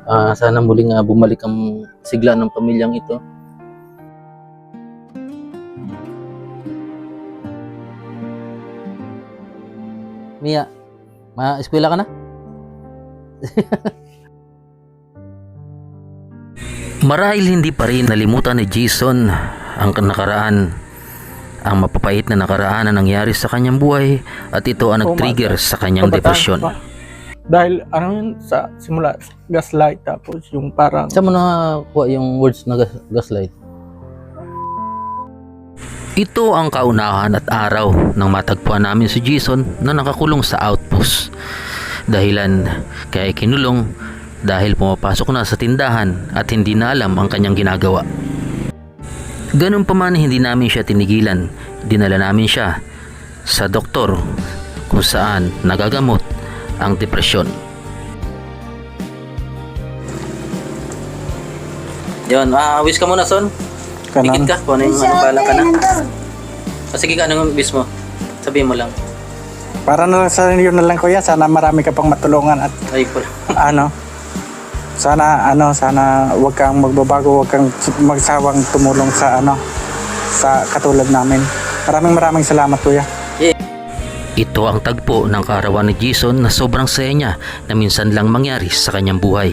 Sana muling bumalik ang sigla ng pamilyang ito. Mia, ma-eskwela ka na? Marahil hindi pa rin nalimutan ni Jason ang nakaraan, ang mapapait na nakaraan na nangyari sa kanyang buhay, at ito ang nag-trigger sa kanyang depresyon. Dahil ano yun, sa simula gaslight, tapos yung parang Saan mo nakakuha yung words na gaslight? Ito ang kaunahan at araw nang matagpuan namin si Jason na nakakulong sa outpost. Dahilan kaya kinulong dahil pumapasok na sa tindahan at hindi na alam ang kanyang ginagawa. Ganun pa man, hindi namin siya tinigilan. Dinala namin siya sa doktor kung saan nagagamot ang depresyon. Yun, wish ka muna, Son. Tikit ka, kung anong bala ka na. Sige ka, anong wish mo? Sabihin mo lang. para na lang sa yun na lang kuya, sana marami ka pang matulungan at Ay, po. sana wag kang magbabago, wag kang magsawang tumulong sa sa katulad namin. Maraming salamat kuya. Ito ang tagpo ng kaarawan ni Jason na sobrang saya niya na minsan lang mangyari sa kanyang buhay.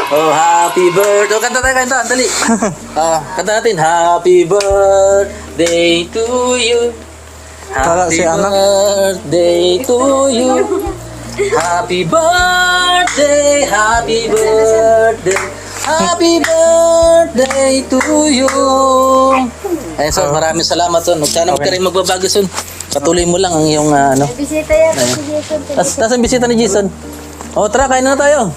Oh, happy birthday. Oh, kanta, dali. Kanta natin. Happy birthday to you. Happy birthday to you. Happy birthday, happy birthday. Happy birthday to you. Ayun, Son, maraming salamat, Son. Sana huwag ka rin magbabago, Son. Patuloy mo lang ang iyong Bisita yan si Jason. Nasaan bisita ni Jason? O, tara, kain na tayo.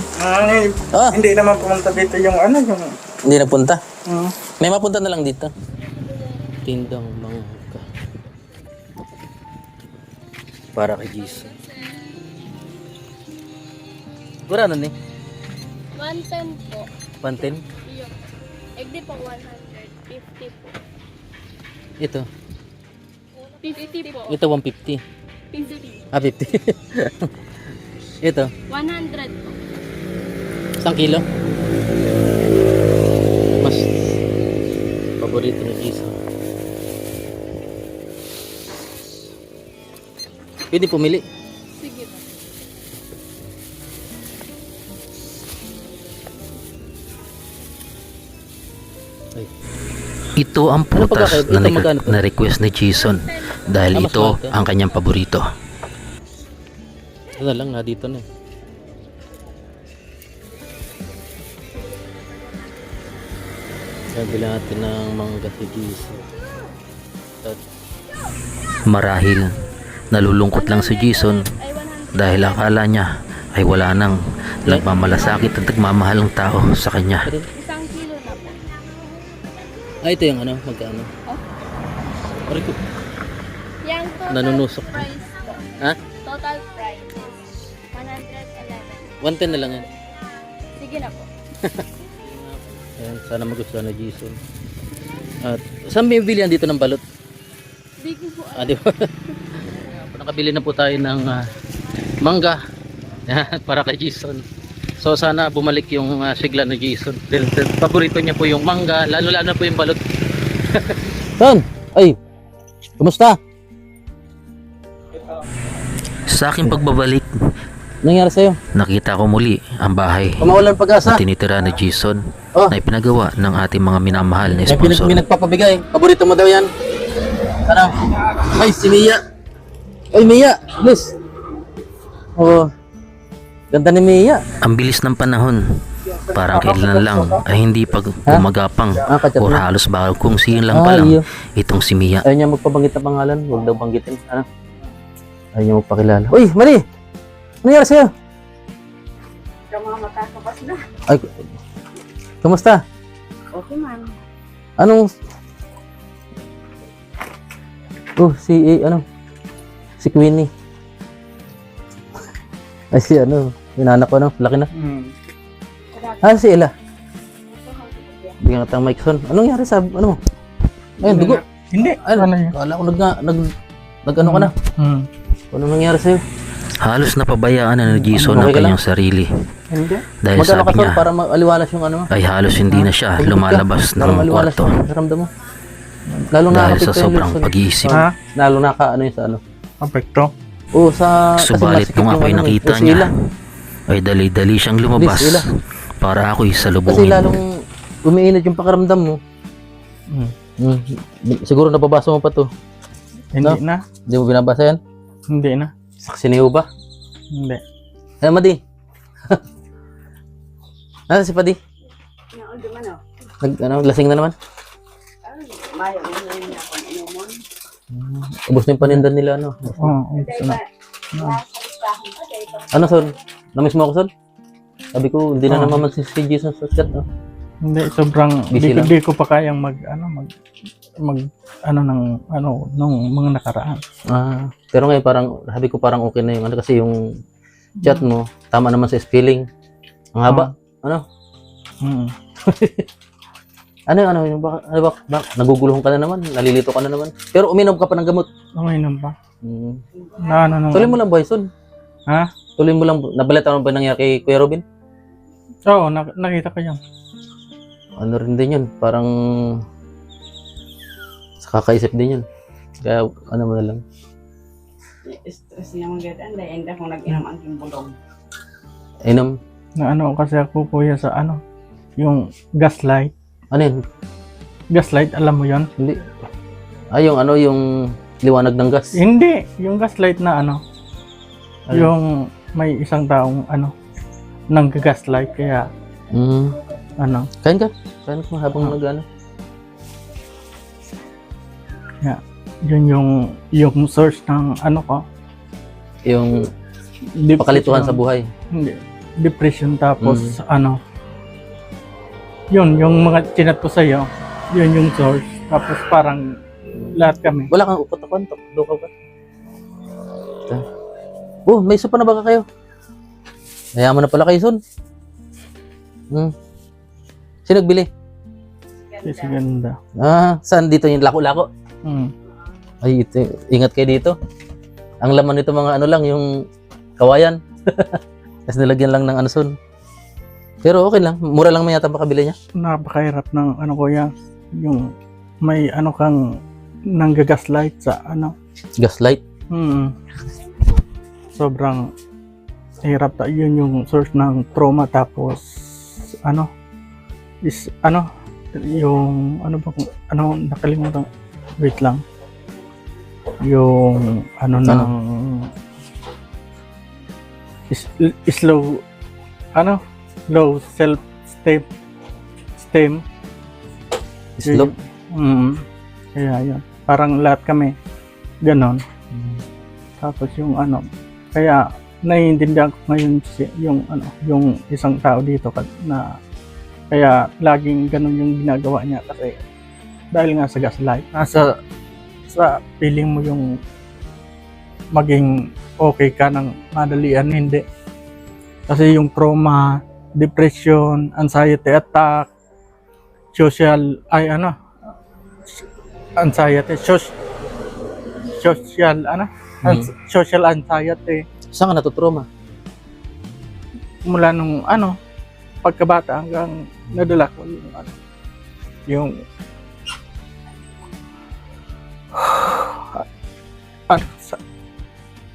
Hindi naman pumunta dito yung yung Hindi napunta? May mapunta na lang dito. Tindang mangga. Para kay Jason. Gurano ni? 110 po. Pantin? Yung. Egdi po 150 po. Ito. 50 po. Ito 150. 50. 50. Ito. 100 po. 1 kilo. Mas paborito ni Jason. Pwede pumili. Sige po. Ay. Ito ang putas pagkakait? Ito magkano to? na request ni Jason dahil mas ito mahal to. ang kanyang paborito. Ito na lang, dito na. Sabi natin ng mangga si Jason. Marahil nalulungkot lang si Jason Ay 100. dahil akala niya ay wala nang nagmamalasakit at nagmamahalang tao sa kanya. Isang kilo na po. Ito yung magkano? Pare ko. Yang total Nanunusok. price po. Ha? Total price is 111. 110 na lang yan. Sige na po. Ayan, sana magustuhan na Jason. At saan bibili yan dito ng balot? Di ko po. Di ba? Nakabili na po tayo ng mangga. Yan, para kay Jason. So sana bumalik yung sigla ni Jason. Dahil paborito niya po yung mangga, lalo na po yung balot. Son, ay, kumusta? Sa aking pagbabalik, Nangyari sa'yo? nakita ko muli ang bahay Kumawalan pag-asa. na tinitira ni Jason Oh. na ipinagawa ng ating mga minamahal na May sponsor. nagpapabigay. Paborito mo daw yan. Ano? Ay, si Mia. Ay, Mia, please. Oh, ganda ni Mia. Ang bilis ng panahon, parang kailan lang ay hindi pag gumagapang Kachat o na. halos bagong siya lang pa lang iyo. itong si Mia. Ayaw niya magpabanggit na pangalan. Huwag daw banggitin. Ano? Ayaw niya magpakilala. Uy, Mari! Ano nangyari sa'yo? Kamamatakas na. Ay, kamusta? Okay man. Anong... Oh, si Queenie. Ay, si yung anak ko, laki na. Si Ella. Bigyan ka tayong mic, Son. Anong nangyari sa, mo? Ayun, dugo. Hindi. Ay, kala ko nag ka na. Anong nangyari sa'yo? Halos napabayaan na ni Jason ang Okay ka lang? kanyang sarili. Hindi. Dahil Magkano sabi ka Sol niya para maliwalas yung ano mo? ay halos hindi na siya Tumigil ka, lumalabas para ng maliwalas kwarto yung ramdam mo. Lalong dahil nakakapit sa yung sobrang Luzon. pag-iisip. Ha? Lalo naka ano yun sa ano. Apekto. Oo, sa... kasi Subalit masikip nung yung ako'y ano, nakita yung niya sila. ay dali-dali siyang lumabas Please, sila. para ako'y Kasi salubungin. lalong umiinit yung pakiramdam mo. Hmm. Siguro nababasa mo pa to. Hindi No? na. Hindi mo binabasa yan? Hindi na. Saksi ni ba? Hindi. Ay, Madi. Ano si Padi? Lasing na naman? Ubus na yung panindan nila, ano? Oo, gusto na. Ano, Sol? Namiss mo ako, Sol? Sabi ko, hindi na Oo. naman si Jason sa chat, no? Hindi, sobrang Busy lang. di ko pa kayang mag nung mga nakaraan. Pero ngayon, parang, sabi ko parang okay na yung, ano, kasi yung chat mo, tama naman sa spelling. Ang haba. Ano? Mm. Naguguluhan ka na naman, nalilito ka na naman. Pero uminom ka pa ng gamot. Uminom ba? Hmm. Na ano nung... Tuloy mo lang, boy, Sol. Ha? Tuloy mo lang. Nabalita mo ba nangyari kay Kuya Robin? Oo, nakita ko yan. Ano rin din yun, parang sa kakaisip din yun. Kaya ano mo na lang. Stress niya mga ganda. Dahil hindi ako nag-inom ang kimbulong. Inom. Na ano kasi ako kuya sa ano, yung gaslight. Ano yun? Gaslight, alam mo yon? Hindi. Yung ano, yung liwanag ng gas. Hindi, yung gaslight na ano, Ano? yung may isang taong ano, nang gaslight kaya Hmm. ano, Kain ka. Kain ka habang nag-ano. yun yung source ng ano ko. Yung Depression. pakalituhan sa buhay. Hindi. Depression tapos ano. Yun, yung mga chinat ko sa'yo, yun yung source. Tapos parang lahat kami. Wala kang ukot-ukontok. Dukaw ka. Oh, may sopa na ba kayo? Mayaman na pala kayo, Son. Sino nagbili? Kasi ganda. Saan dito yung lako-lako? Hmm. Ay, ito, ingat kayo dito. Ang laman nito mga ano lang, yung kawayan. Tapos nilagyan lang ng ano, Son. Pero okay lang. Mura lang may yata makabili niya. Napakahirap ng ano kuya. Yung may ano kang nanggagaslight sa ano. Gaslight. Sobrang hirap. Yun yung source ng trauma tapos ano is ano yung ano ba kung ano nakalimutan, wait lang, yung ano ng slow ano low self esteem. Slow. Kaya yun parang lahat kami ganon. Tapos yung ano, kaya naiintindihan ko ngayon yung ano, yung isang tao dito na kaya laging ganun yung ginagawa niya kasi dahil nga sa gaslight. Sa feeling mo yung maging okay ka ng madalian, hindi. Kasi yung trauma, depression, anxiety attack, social anxiety Saan ka natutroma? mula nung ano pagkabata hanggang nadala ko yung ano yung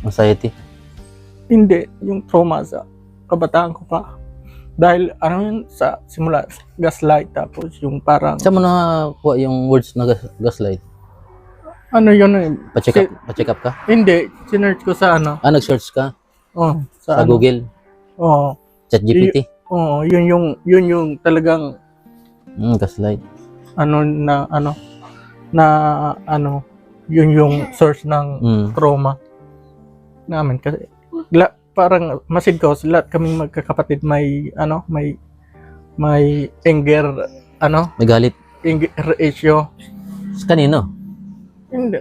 Anxiety. hindi yung trauma sa kabataan ko pa dahil ano yun sa simula gaslight tapos yung parang Saan mo nakakuha yung words na gaslight? ano yun eh, Pa-check up ka? hindi sinearch ko sa ano Nag-search ka sa sa ano, Google? ChatGPT? yun yung talagang Gaslight. yun yung source ng trauma namin kasi parang masid ko lahat kaming magkakapatid may anger May galit. anger issue. Kanino? Hindi,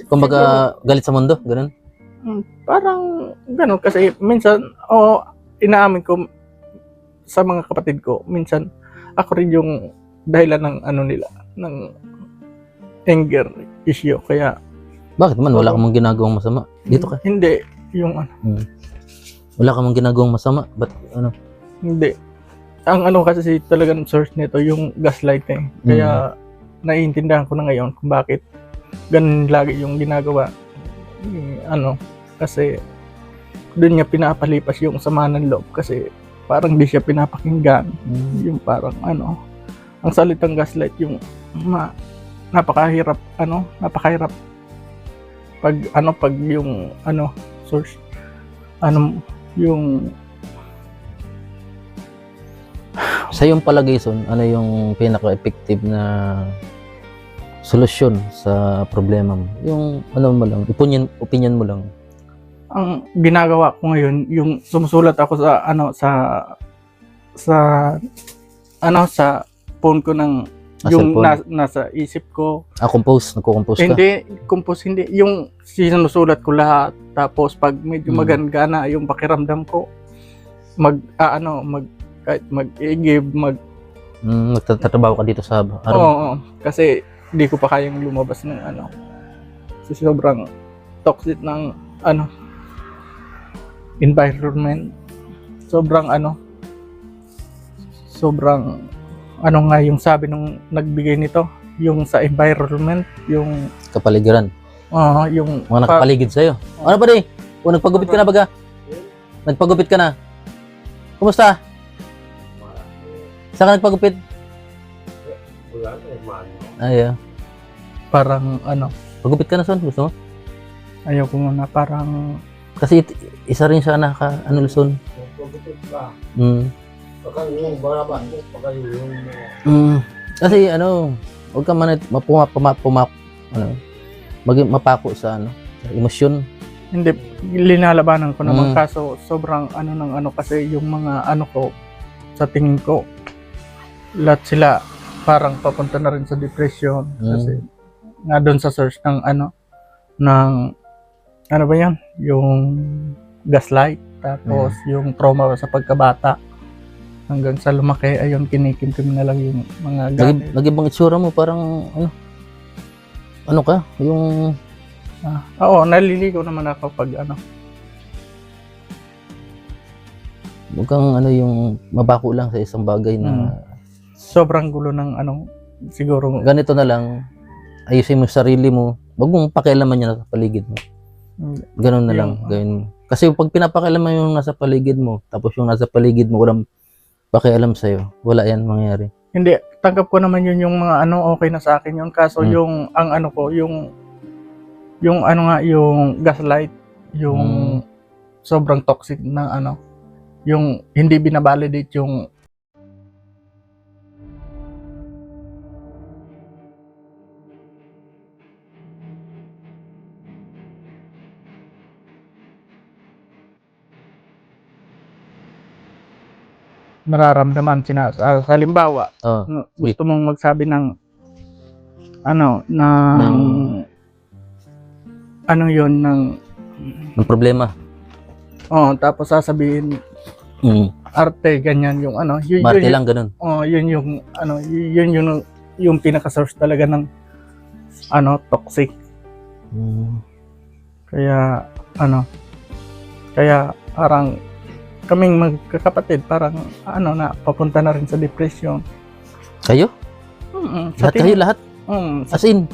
Kumbaga, galit sa mundo? Ganun? parang gano'n kasi minsan inaamin ko sa mga kapatid ko minsan ako rin yung dahilan ng ano nila ng anger issue kaya Bakit man? Wala kang ginagawang masama. Dito ka. hindi yung ano, Wala ka mang ginagawang masama. Ba't ano? hindi. Ang ano kasi talagang source nito, yung gaslighting. Kaya naiintindihan ko na ngayon kung bakit ganun lagi yung ginagawa. Ano, kasi doon niya pinapalipas yung sama ng loob kasi parang di siya pinapakinggan. Yung parang ano, ang salitang gaslight yung napakahirap pag yung ano source yung Sa iyong palagay, Son, ano yung pinaka-effective na solusyon sa problema mo? Yung ano mo lang, opinion mo lang. ang ginagawa ko ngayon yung sumusulat ako sa sa phone ko ng yung cellphone? nasa isip ko. Nagko-compose ka? Hindi yung sinusulat ko lahat, tapos pag medyo magana yung pakiramdam ko kahit mag-i-give Nagtatrabaho ka dito sa araw? Oo, kasi di ko pa kayang lumabas ng kasi sobrang toxic ng environment. Sobrang nga yung sabi nung nagbigay nito, yung sa environment, yung Kapaligiran? yung Mga nakapaligid sa'yo? Ano ba di? O nagpagupit ka na baga? Nagpagupit ka na? Kumusta? Saan ka nagpagupit? Ay, parang pagupit ka na, Son? Gusto mo? ayaw ko muna, parang Kasi isa rin siya Luzon. Kasi huwag ka man maging mapako sa sa emosyon. hindi linalabanan ko naman, kaso sobrang kasi yung mga ko sa tingin ko lahat sila parang papunta na rin sa depression kasi nga doon sa source ng ng ba yan, yung gaslight, tapos yung trauma sa pagkabata hanggang sa lumaki, ayun, kinikim-kim na lang yung mga gamit. Nag-ibang itsura mo, parang ano ka, yung Oo, naliligaw naman ako pag huwag kang yung mabako lang sa isang bagay na sobrang gulo ng siguro ganito na lang, ayusin mo sarili mo, wag mong pakialaman yan sa paligid mo. Ganun na lang, gawin mo. Kasi pag pinapakialaman yung nasa paligid mo, tapos yung nasa paligid mo walang pakialam sa'yo, wala yan mangyari. Hindi, tanggap ko naman yun, yung mga okay na sa akin yun, kaso yung yung gaslight, yung sobrang toxic na yung hindi binabalidate yung nararamdaman halimbawa, gusto mong magsabi ng yun ng problema. Tapos sasabihin arte, ganyan yung Marte lang ganun. Yun yung pinaka-source talaga ng toxic. Kaya parang kaming magkakapatid parang na papunta na rin sa depression. Kayo? Lahat kayo, lahat? As in?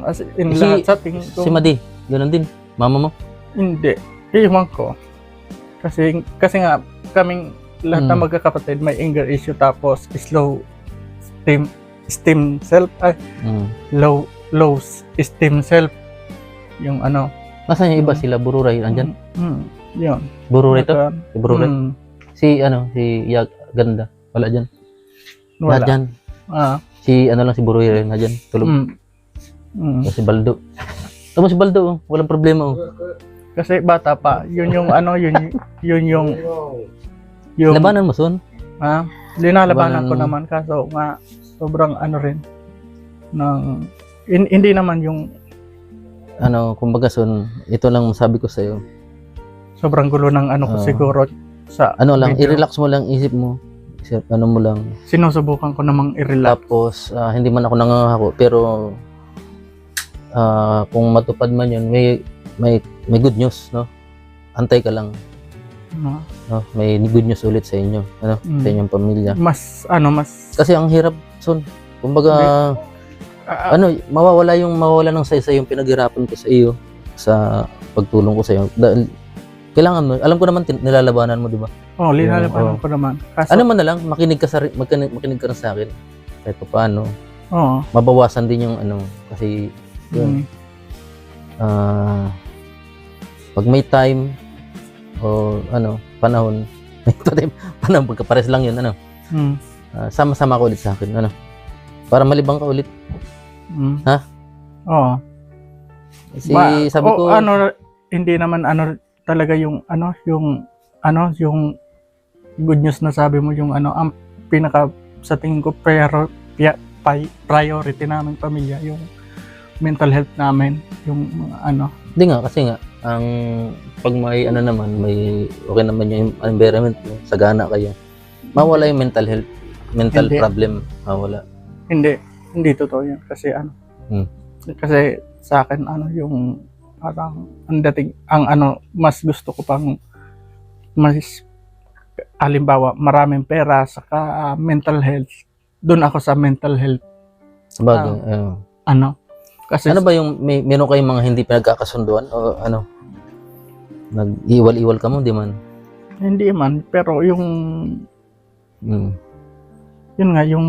As in lahat sa tingin ko. Si Madi, ganun din? Mama mo? Hindi. Iwan ko. Kasi nga kaming lahat na magkakapatid may anger issue, tapos low esteem self, low esteem self. Yung Nasaan yung iba? Sila Bururay, andyan? Yun. Bururay to? Si Bururay? Si Yag Ganda, wala dyan? Wala dyan? Si lang, si Bururay na dyan, tulog. Si Baldo. Tama si Baldo, walang problema. Kasi bata pa, yun yung yung labanan mo, Son? Linalabanan ko naman, kaso nga sobrang rin hindi naman yung kumbaga, Son, ito lang masabi ko sa'yo. Sobrang gulo ng ko siguro sa lang, video. i-relax mo lang isip mo. Mo lang. Sinusubukan ko namang i-relax. Tapos, hindi man ako nangangako, pero kung matupad man yun, may good news, no? antay ka lang. No? No? May good news ulit sa inyo, sa inyong pamilya. Mas Kasi ang hirap, Son. Kumbaga, mawawala ng saysay yung pinaghirapan ko sa iyo sa pagtulong ko sa iyo. Dahil kailangan mo, alam ko naman nilalabanan mo, di ba? linalabanan ko naman. Kaso, Ano man na lang, makinig ka rin sa akin. Kahit pa paano, mabawasan din yung kasi yun. Pag may time o panahon, panahon pagkapares lang yun, sama-sama ka ulit sa akin, para malibang ka ulit. Ha? Oo. Kasi sabi ko, hindi naman talaga yung yung good news na sabi mo, yung ang pinaka sa tingin ko priority namin pamilya, yung mental health namin, yung hindi nga, kasi nga, ang pag may may okay naman yung environment mo, sagana kayo, mawala yung mental health, Hindi. problem, mawala. hindi totoo yan kasi kasi sa akin yung parang mas gusto ko pang mas halimbawa maraming pera saka mental health, doon ako sa mental health. Sabagay, Kasi ano ba yung meron kayong mga hindi pinagkakasunduan o nag-iwal-iwal ka mo, di man? hindi man, pero yung yun nga, yung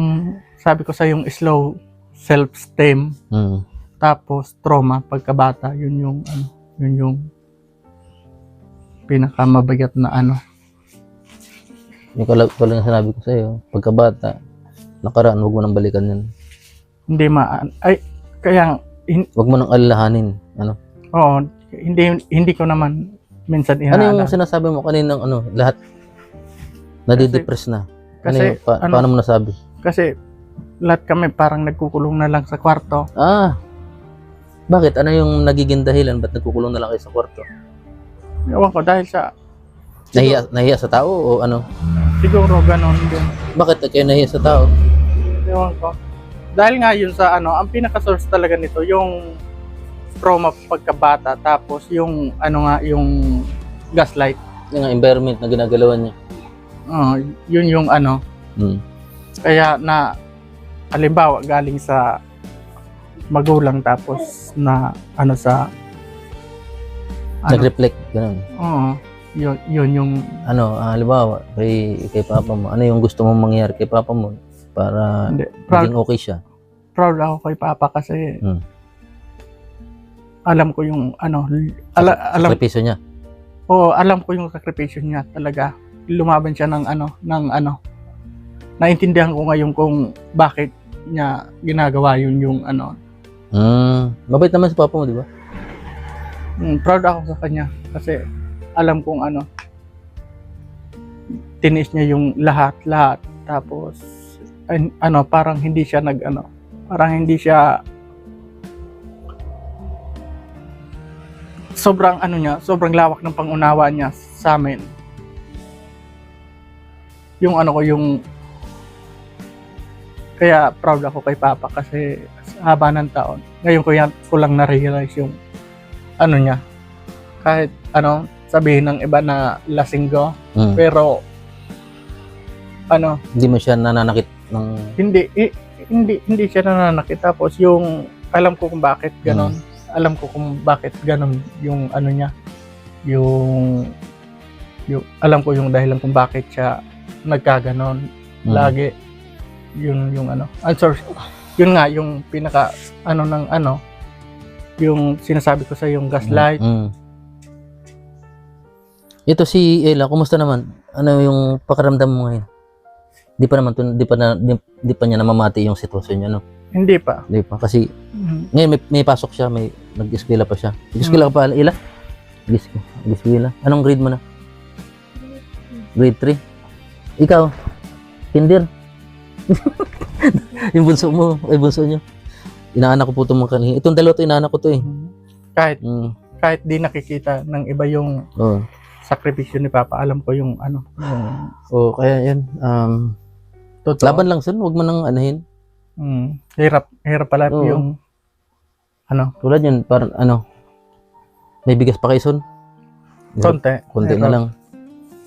sabi ko sa yung slow self-esteem, tapos trauma pagkabata, yun yung pinakamabigat na Yung kalang sinabi ko sa iyo, pagkabata, nakaraan, huwag mo nang balikan yan. Kaya Huwag mo nang alalahanin. oo, hindi ko naman minsan Ano inaalala. yung sinasabi mo kaninang lahat nadidepress na? Kasi Paano mo nasabi? kasi lahat kami parang nagkukulong na lang sa kwarto. Bakit? Ano yung nagiging dahilan? Ba't nagkukulong na lang kayo sa kwarto? Ewan ko, dahil sa Nahiya sa tao o ano? siguro ganon din. Bakit kayo nahiya sa tao? Ewan ko. Dahil nga yun sa ang pinaka-source talaga nito, yung trauma pagkabata, tapos yung yung gaslight. Yung environment na ginagalawan niya. Yun yung Kaya halimbawa galing sa magulang, tapos sa Nag-reflect, ganun. yun yung Halimbawa, kay papa mo, ano yung gusto mong mangyari kay papa mo para maging okay siya? proud ako kay papa kasi alam ko yung alam Sakripisyo niya. alam ko yung sakripisyo niya talaga. Lumaban siya ng naintindihan ko ngayon kung bakit niya ginagawa yung Mabait naman si papa mo, di ba? proud ako sa kanya kasi alam kong tinis niya yung lahat, tapos parang hindi siya sobrang sobrang lawak ng pangunawa niya sa amin. Yung kaya proud ako kay papa kasi sa haba ng taon ngayon ko lang na-realize yung niya, kahit sabihin ng iba na lasinggo, pero Hindi mo siya nananakit ng... hindi siya nananakit, tapos yung alam ko kung bakit ganon. Alam ko kung bakit ganon yung niya, yung alam ko yung dahilan kung bakit siya nagkaganon lagi. Yun yung yun nga yung pinaka yung sinasabi ko sa yung gaslight. Ito si Ella, kumusta naman? Ano yung pakiramdam mo ngayon? Di pa niya namamati yung sitwasyon niya, no? Hindi pa. Hindi pa kasi ngayon may pasok siya, may nag-eskwela pa siya. Nag-eskwela ka pa, Ella? Nag-eskwela. Anong grade mo na? Grade 3. Ikaw? Kinder? Yung bunso mo, bunso niyo. Inaanak ko po itong mga kanina. Itong dalawa to, inaanak ko to eh. Kahit di nakikita ng iba yung sakripisyo ni Papa, alam ko yung kaya yan. Totoo. Laban lang son, huwag mo nang anahin. Hirap pala yung tulad yan, parang may bigas pa kayo son. Konti. Konti na Meron. lang.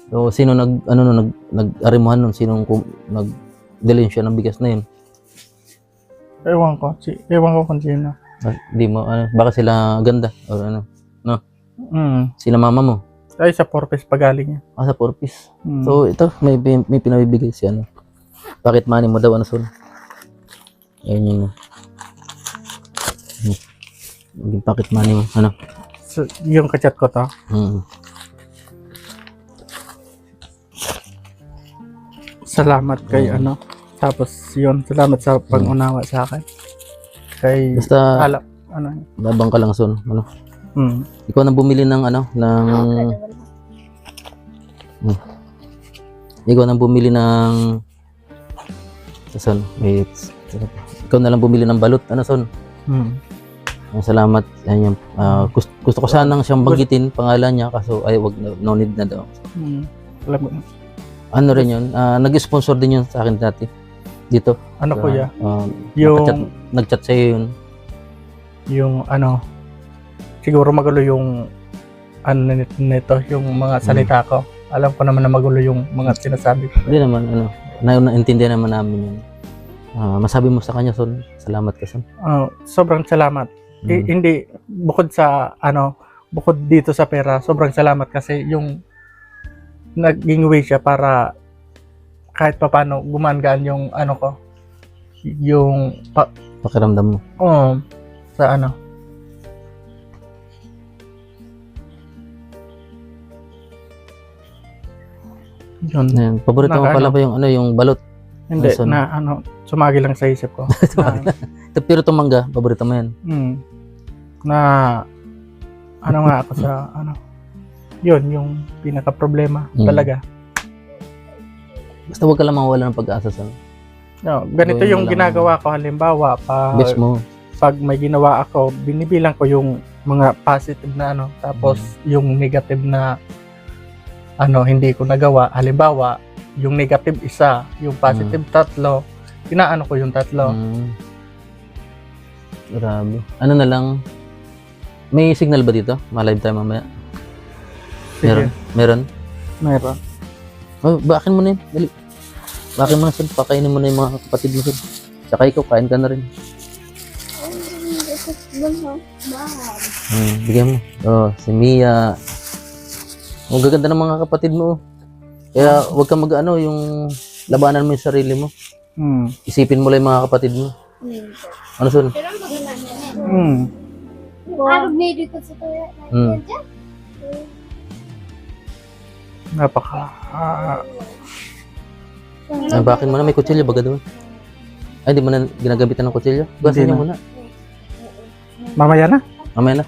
So, sino nag-arimuhan nun? Sinong nag-delin siya ng bigas na yun? Ewan ko kung sino. Di mo, baka sila ganda or ano. Sila mama mo. Ay, sa Porpes pagaling niya. Sa Porpis. Mm. So, ito, may pinabibigay si ano. Bakit money mo daw, ano, Son? Ayan yun. Yung pocket money mo, ano? So, yung kachat ko to. Salamat kay ano. Tapos yun, salamat sa pag-unawa sa akin. Kay Basta, ano. labang ka lang, Son. Ano? Mm. Ikaw na bumili ng ano, ikaw na bumili ng Son, wait. Ikaw na lang bumili ng balot, ano, Son? Salamat. Yan yung, gusto ko sanang siyang banggitin pangalan niya kaso ay wag no need na daw. Alam mo, Ano rin yun? Nag-sponsor din yun sa akin dati. Dito. ano kuya? Yung nag-chat sa'yo yun. Yung ano, siguro magulo yung ano nito, yung mga salita ko. Alam ko naman na magulo yung mga sinasabi ko. Hindi naman, ano, naintindihan naman namin yun. Masabi mo sa kanya, Son, salamat ka, Son. Sobrang salamat. Hindi, bukod sa ano, bukod dito sa pera, sobrang salamat kasi yung naging way siya para kahit papaano gumagaan yung ano ko, yung Pakiramdam mo. sa ano. Yun. Ayan, paborito mo pala ba yung ano, yung balot? Hindi, Son. na ano, sumagi lang sa isip ko. Pero itong mangga, paborito mo yan. Na ano nga ako sa ano, yun yung pinaka problema talaga. Basta huwag ka lang mawala ng pag-asa, Son. No, ganito Gawin mo yung lang. ginagawa ko halimbawa Best mo. pag may ginawa ako, binibilang ko yung mga positive na ano, tapos yung negative na ano hindi ko nagawa. Halimbawa, yung negative isa, yung positive tatlo, inaano ko yung tatlo. Grabe. Ano na lang, may signal ba dito? Ma-live tayo mamaya? Sige, Meron? meron. Oh, bakin mo na yun. Dali. Bakin mo na, Son. Pakainin mo na yung mga kapatid mo, Son. Tsaka ikaw, kain ka na rin. Bigyan mo. Si Mia. Gaganda ng mga kapatid mo. Kaya huwag kang mag-ano, yung labanan mo yung sarili mo. Isipin mo lang yung mga kapatid mo. Ano, Son? Napaka Bakin mo na, may kutsilyo baga doon. Ay, di mo na ginagamitan ng kutsilyo? Basin Hindi niyo na. muna. mamaya na. Mamaya na.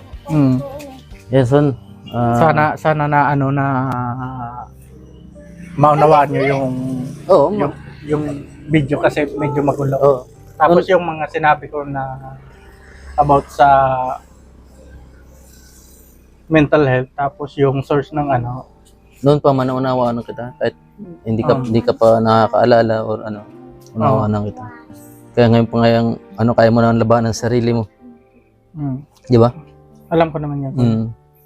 Yes, Son. Sana na ano na maunawaan nyo Oo, yung video kasi medyo magulo. Oo. Tapos yung mga sinabi ko na about sa mental health, tapos yung source ng ano. Noon pa manaunawaan kita kahit hindi ka pa nakakaalala or ano, unawaan kita. Kaya ngayon pa ngayong ano, kaya mo na labanan ang sarili mo. Di ba? Alam ko naman yan.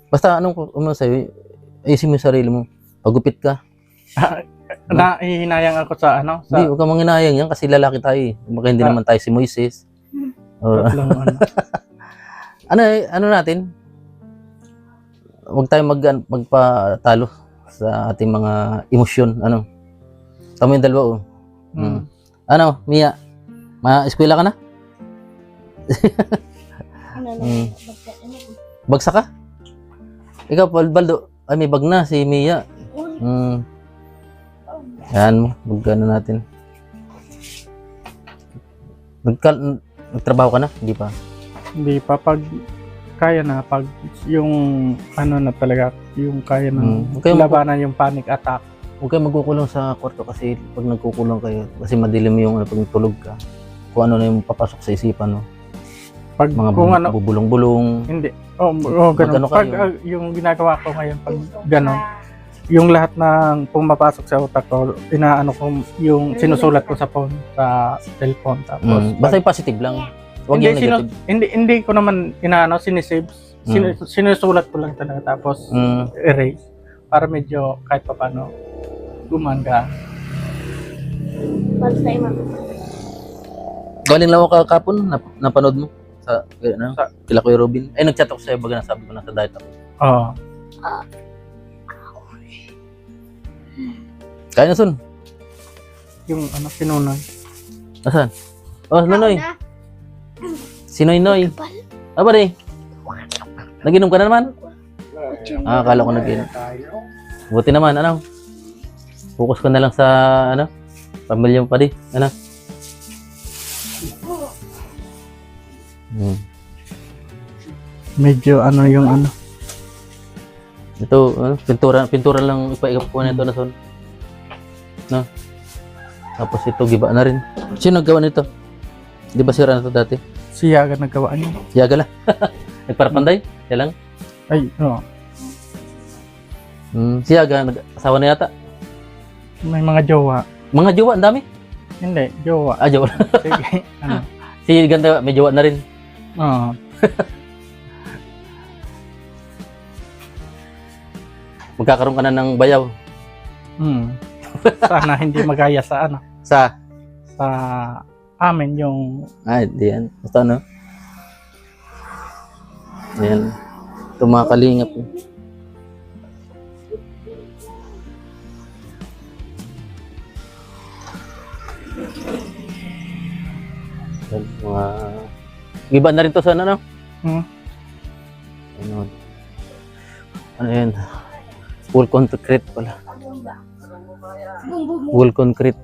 Basta anong sa'yo, ayusin mo yung sarili mo. Pagupit ka. Nahihinayang ako sa ano, sa Hindi, huwag kang manginayang yan kasi lalaki tayo eh. Baka hindi naman tayo si Moises. Or, tatlong ano. ano natin? Huwag tayo magpatalo sa ating mga emosyon. Ano? Tama yung dalawa, Ano, Mia? Ma-eskwela ka na? Bagsak ka? Ikaw, Baldo. Ay, may bag na si Mia. Yan mo, magkano natin. Nagtrabaho ka na? Hindi pa? Hindi pa, pag kaya na, pag yung ano na talaga, yung kaya na labanan yung panic attack. Huwag kayo magkukulong sa kwarto kasi pag nagkukulong kayo, kasi madilim yung pag tulog ka, kung ano na yung papasok sa isipan, no? Pag Mga kung ano, bubulong-bulong. hindi. Ganun. Magano Pag kayo? yung ginagawa ko ngayon, pag ganun, yung lahat ng pumapasok sa utak ko, inaano ko, yung sinusulat ko sa phone, sa cellphone. Tapos, Basta yung positive lang. Huwag yung negative. hindi ko naman inaano, sinisave. Sinusulat ko lang talaga tapos erase para medyo kahit pa paano gumanda. Para sa ima. Galing lang ako kapon, napanood mo sa ano, Sa- kila Kuya Robin. Ay, nag-chat ako sa'yo baga nasabi ko na sa diet ako. Oo. Kaya na, Son. Yung ano, sinunoy. Asan? Oh, Nonoy. Si Noy. Aba rin. Naginom ka na naman? Akala ko naginom. Buti naman, ano? Focus ko na lang sa, ano? Pamilya mo pa di. Ano? Medyo ano yung ano. Ito, ano? Pintura lang ipaikap ko na ito na, Son. No? Tapos ito, giba na rin. Sino naggawa nito? Di ba sira na ito dati? Si Yaga naggawa niya. Yaga lang. Nagparapanday? Yan lang. Ay, oo. Si Yaga, nag-asawa na yata. May mga jowa. Mga jowa, ang dami. Hindi, jowa. Jowa. Sige, ano. Si Ganda, may jowa na rin. Oo. Magkakaroon ka na ng bayaw. Sana hindi magaya sa ano. Sa? Sa amin yung Ay, di yan. Basta ano? Ayan. Ito mga kalingap. Ayan, mga... Iba na rin to sa ano, no? Ano? Ano yan? Full concrete pala. Full concrete.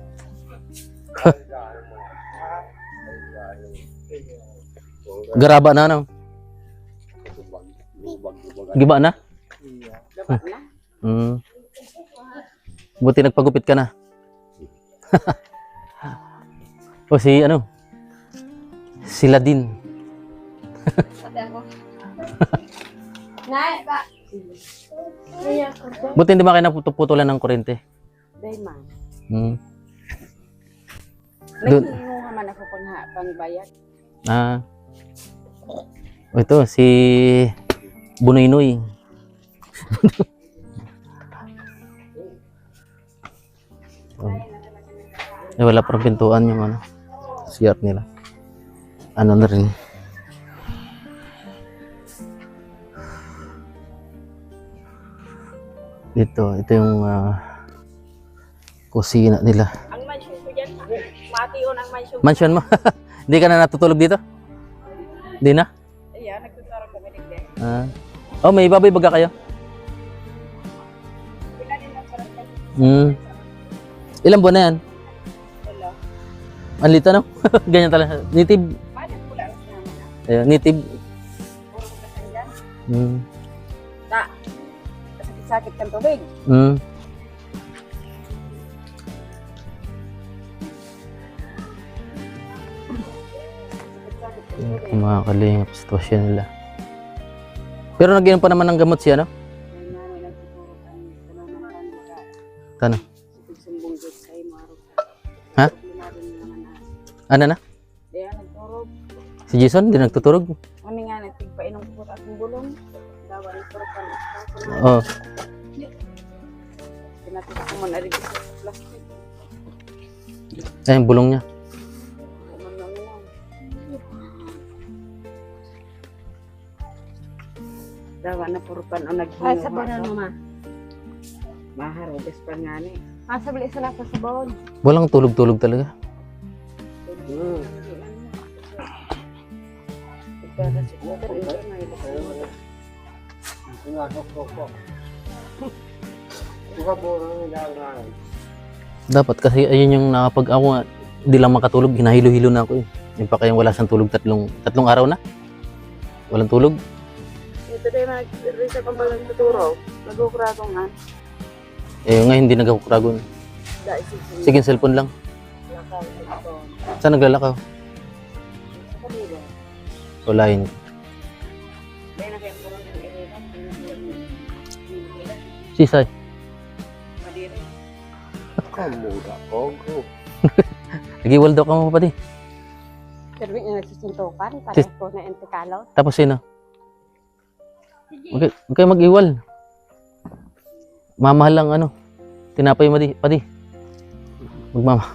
Garaba na, no? Giba na? Buti nagpagupit ka na. O si ano? Sila din. Nay, ba? Kaya ko ba? Buti hindi ba kayo naputulan ng kuryente? Dahil man. Doon. Nagsinuha man ako pangbayad. Ito, si Bunoynoy. Wala parang pintuan yung ano, CR nila. Ano na rin. Ito yung kusina nila. Ang mansion ko dyan, matiyon ang mansion. Mansion mo? Hindi ka na natutulog dito? Hindi na? Ayan, nagtuturo kami nagde. Oh, may baboy baga kayo? Ilang buwan na yan? Wala. Ang lito, no? Ganyan talaga. Native. Paano po lang sa naman? Ayun, native. Puro kasan dyan. Ta, sakit-sakit kang tubig. Sakit-sakit kang tubig. Mga kalingap sitwasyon nila. Pero nag-inom pa naman ng gamot siya, no? Ay, namin nagtuturo kami. Tanong-tanong ka. Tano? Sumbong dito sa iyo, Maro. Ha? Narin naman na. Ano na? Kaya nagturog. Si Jason, hindi nagtuturog? Kami nga nagtigpainom ko at akong bulong. Dawa ng turukan. Oo. Pinatid ko man arig sa plastic. Ay, yung bulong niya. Kuman lang lang. Dawa na purukan o naghinuha. Ay, sa banan mo, ma. Maharobes pa nga ni. Asa bali sa nasa sabon. Walang tulog-tulog talaga. Ipara si Kuter, ito na ilo. Dapat kasi ayun yung nakapag ako nga, hindi lang makatulog, hinahilo-hilo na ako eh. Yung pa kayang wala siyang tulog tatlong araw na. Walang tulog. Ito din nag-research ang balang tuturo. Nag-ukrago nga. Eh nga hindi nagkakukragon. Dahil Sige, cellphone lang. lakaw ito. Saan naglalakaw? Sa kanila. Wala yun. Dahil nakipurong ng iriran. Sisay. Madiri. Nag-iwaldo ka mo pa di. Pero yung nagsusuntukan, parang po na entikalaw. Tapos sino? Huwag kayo mag-iwal. Mamahal lang ano. Tinapay mo pati. Magmama.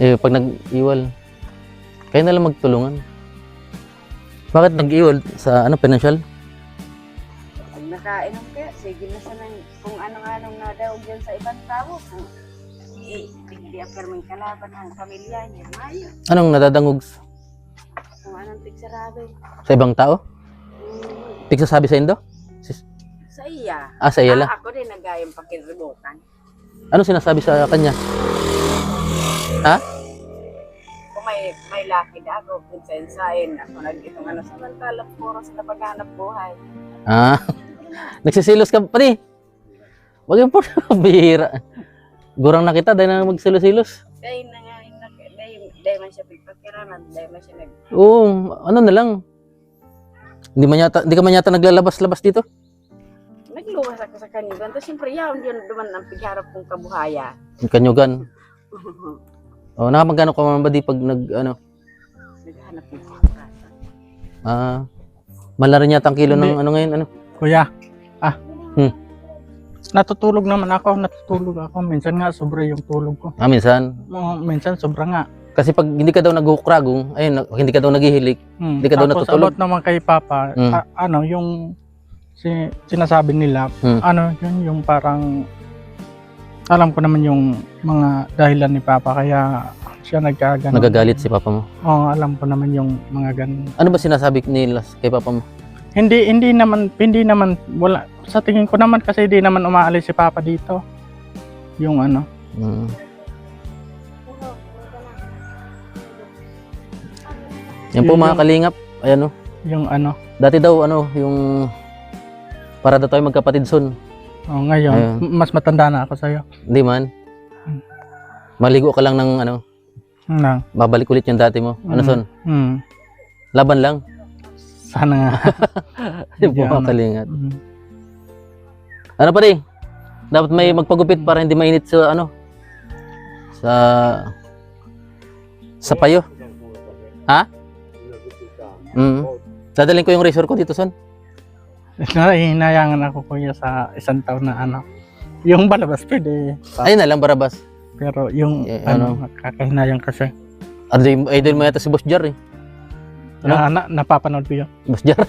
Pag nag-iwal, kayo na lang magtulungan. Bakit nag-iwal sa ano, financial? Pag nakainom kayo, sige na sa nang kung anong na daw dyan sa ibang tao. Hindi apirming kalaban ang pamilya niya. Mayo. Anong nadadangog Kung anong tigsarado. sa ibang tao? Tigsasabi sa Indo? Sa iya. Sa iya lang. Ako din nagayang pakiribukan. Ano sinasabi sa kanya? Ha? Kung may laki na ako, pinsensahin ako nag-itong ano, samantalang puro sila paghanap buhay. Nagsisilos ka pati. Wag yung po. Bihira. Gurang na kita dahil na magsilos-silos. Dahil na nga, dahil man siya pagpakiraman, dahil man siya Oo, ano na lang. Hindi ka man yata naglalabas-labas dito. nagluwas ako sa kanyugan. Tapos siyempre, yun duman ang pagharap kong kabuhaya. Yung kanyugan. Nakamagano ka man ba di pag Naghanap ng pagkasa. Malari niya ang kilo ng ano ngayon, ano? Kuya, natutulog naman ako. Minsan nga sobra yung tulog ko. Minsan. Minsan sobra nga. Kasi pag hindi ka daw naghukragong, ayun, hindi ka daw naghihilik, hindi ka daw Tapos natutulog. about naman kay Papa, yung sinasabi nila, yun yung parang alam ko naman yung mga dahilan ni Papa kaya siya nagkaganon. Nagagalit si Papa mo. Oo, alam ko naman yung mga ganun. Ano ba sinasabi nila kay Papa mo? Hindi naman wala sa tingin ko naman kasi hindi naman umaalis si Papa dito. Yung ano. Yan po mga kalingap. Ayan o. Yung ano. Dati daw yung para daw tayo magkapatid son. Ngayon, Ayun. mas matanda na ako sa'yo. Hindi man. Maligo ka lang ng ano, babalik ulit yung dati mo. Ano son? Laban lang. Sana nga. Yan po mga kalingap. Ano pa rin? Dapat may magpagupit para hindi mainit sa ano? Sa payo. Ha? Dadalhin ko yung razor ko dito son. Hinayangan ako kuya sa isang taon na ano. Yung balabas pwede. Ayun na lang, Barabas. Pero yung kakahinayang kasi. Idol mo yata si Boss Jar eh. Napapanood ko yun. Boss Jar.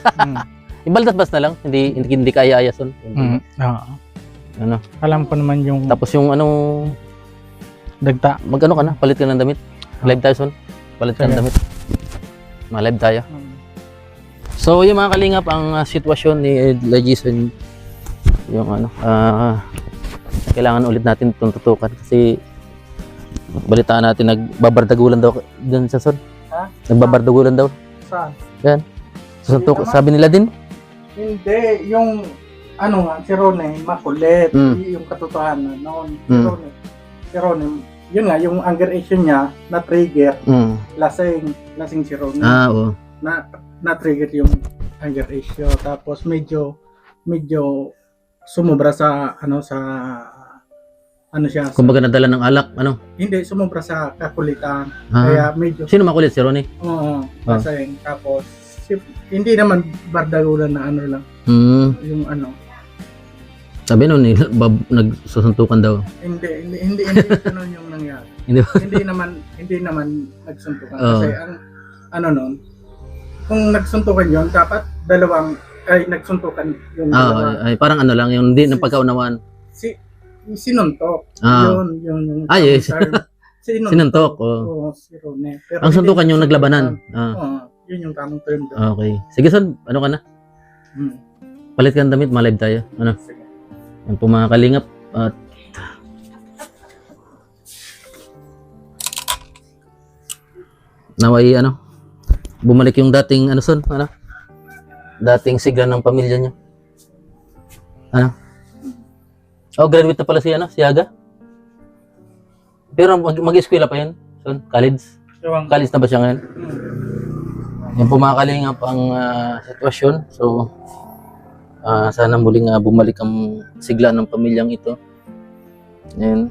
Ibaldas-bas na lang. Hindi kaya-aya son. Oo. Ano? Alam ko naman yung Tapos yung ano, dagta. magano ka na, palit ka ng damit. Live tayo son. Palit ka ng damit. Ma-live tayo. So yung mga kalingap, ang sitwasyon ni Jason, yung ano, kailangan ulit natin itong tutukan kasi balitaan natin nagbabardagulan daw dyan sa son. Ha? Nagbabardagulan daw. Saan? Yan. Susuntok, sabi nila din. Hindi, yung ano nga, si Ronnie, makulit. Yung katotohanan noon. Si Ronnie, yun nga, yung anger issue niya, na-trigger, lasing si Ronnie. Oo. Na-trigger yung anger issue. Tapos medyo sumobra sa siya. Kumbaga nadala ng alak, ano? Hindi, sumobra sa kakulitan. Kaya medyo, Sino makulit, si Ronnie? oo, lasing. Tapos, hindi naman bardagulan na ano lang. Yung ano. Sabi nun, nagsusuntukan daw. Hindi ganun yung nangyari. hindi naman nagsuntukan. Kasi ang ano nun, kung nagsuntukan yun, dapat nagsuntukan yung dalawa. Ay, parang ano lang, yung hindi ng pagkaunawaan. Sinuntok. Yung yes. Sinuntok. Oo, si Ronnie. Pero Ang suntukan yung naglabanan. Oo, yun yung tamang term doon. Okay. Sige son, ano ka na? Palit ka ng damit, ma-live tayo. Ano? Sige. Yan po mga kalingap. At naway bumalik yung dating son, dating sigla ng pamilya niya. Graduate na pala si Aga. Pero mag-eskwela pa yan, son, college. College na ba siya ngayon? Yan po mga kalingap ang sitwasyon. So sana muling bumalik ang sigla ng pamilyang ito. Yan.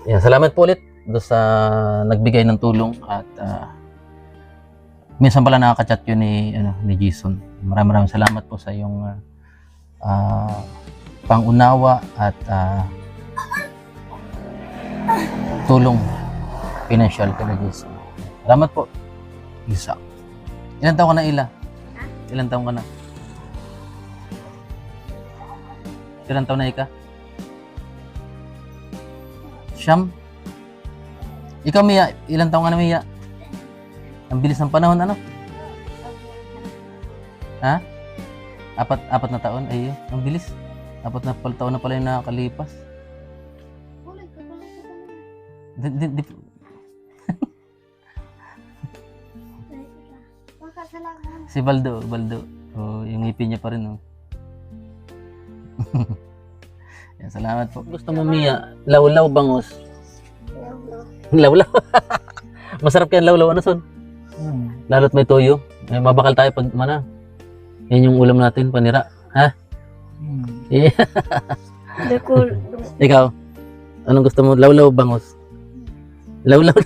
Yan, salamat po ulit doon sa nagbigay ng tulong at minsan pala nakaka-chat yun ni Jason. Maraming salamat po sa iyong pangunawa at tulong financial kay Jason. Salamat po. Isa. Ilan taon ka na, Ila? Ilan taon ka na? Ilan taon na, Ika? Siyam? Ikaw, Mia, ilan taon ka na, Mia? Ang bilis ng panahon, ano? Ha? Apat na taon? Ay, ang bilis. 4 na taon na pala yung nakakalipas. Si Baldo. Oh, yung ngipin niya pa rin, oh. Yan, salamat po. Gusto mo, Mia, lawlaw bangos? Lawlaw. Masarap kaya lawlaw, ano, Son? Lalo't may toyo. May mabakal tayo pag mana. Yan yung ulam natin, panira. Ha? Yeah. Ikaw, anong gusto mo? Lawlaw bangos? Lawlaw.